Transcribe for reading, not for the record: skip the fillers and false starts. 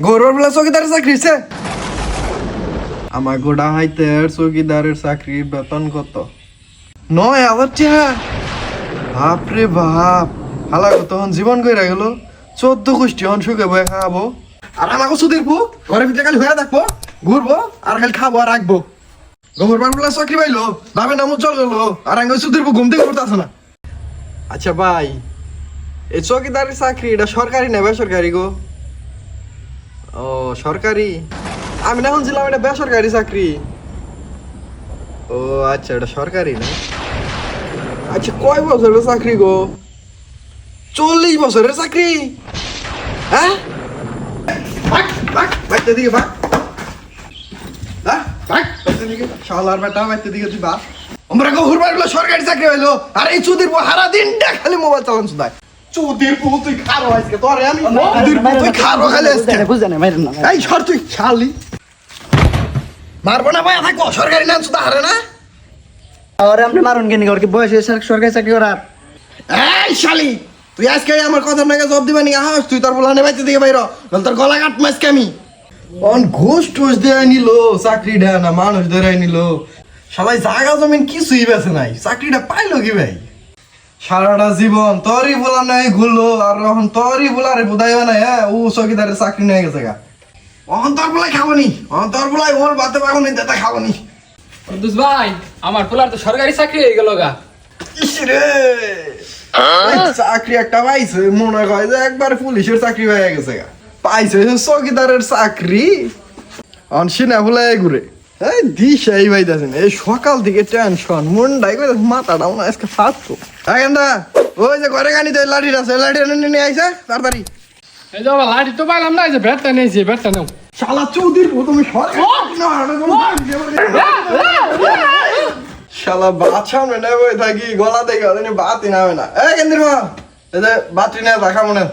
গৌরব বলে চৌকিদারের চাকরি হচ্ছে আমার গোডা হাইতের চৌকিদারের চাকরির বেতন কত 9,000 টাকা। বাপরে বাপ, হালা তখন জীবন কইরা গেল 14 গোষ্ঠী হন সুখে বয়ে খাবো আর আমাকে সুদির পু ঘরে ভিতরে খালি হয়ে থাকবো, ঘুরবো আর খালি খাবো আর রাখবো। গৌরব বলে চাকরি পাইলো, ভাবে নামও চল গেলো আর আমি সুদির পু ঘুম থেকে করতেছ না। আচ্ছা ভাই, এই চৌকিদারের চাকরি এটা সরকারি না বেসরকারি গো? ও সরকারি, আমি না শুনছিলাম এটা বেসরকারি চাকরি। ও আচ্ছা, এটা সরকারি না। আচ্ছা কয় বছরের চাকরি গো? 40 বছরের চাকরি? হ্যাঁ, বাইতে দিকে ভাগ, শালার বেটা বাইতে দিকে তুই বা আমরা ঘুরবার গুলো সরকারি চাকরি হইলো আর এই চুদির হারা দিনটা খালি মোবাইল চালান শুধায়। চুদির পু তুই খারো আজকে, তোরে আমি চুদির পু তুই খারো খালি আজকে। বুঝানে মাইরেন না এই সর তুই শালি, মারবো না ভাই, থাকবো সরকারি নাম শুধু হারে না। আর আপনি মারুন কেন কি বয়স হয়েছে সরকারি চাকরি করার? এই শালি, তুই আজকে আমার কথা নাকি জব দিবা নি? আহাস তুই তোর বলানে বাইতে দিকে বাইর, বল তোর গলা কাট মাসকে আমি। অন ঘুষ টুস দেয় নিল, চাকরি দেয় না, মানুষ ধরে নিল, সবাই জায়গা জমিন কিছুই বেছে নাই, চাকরিটা পাইলো কি ভাই? সারাটা জীবন তোরই বলা নাই ঘুরলো আর এখন তোরই বলারে বুঝাইবা না। হ্যাঁ, ও চৌকিদারের চাকরি নিয়ে গেছে গা, অহন তোর বলাই খাবো নি, অহন তোর বলাই ওর বাতে পাবো নি, দাদা খাবো নি। কুদ্দুস ভাই, আমার পোলার তো সরকারি চাকরি হয়ে গেল গা। ইসরে চাকরি একটা পাইছে, মনে হয় যে একবার পুলিশের চাকরি হয়ে গেছে গা, পাইছে চৌকিদারের চাকরি, অনসিনা ভুলাই ঘুরে। এই দিশাই পাইতাছেন, এই সকাল থেকে টেনশন, মনটাই করে মাথাটাও না আজকে ফাটতো। এখানটা ওই যে ঘরে গানি তো লাঠিটা আছে, লাঠিটা নিয়ে আইসা তাড়াতাড়ি। এই যে বাবা লাঠি তো পাইলাম না, এই যে ব্যাটটা নিয়েছি, ব্যাটটা নাও। শালা চৌধুরী তুমি শালা বাত সামনে নেবো থাকি, গলা দেখে বাতই নামে না। এই কেন্দ্র মা, এই যে বাতি নেই দেখা মনে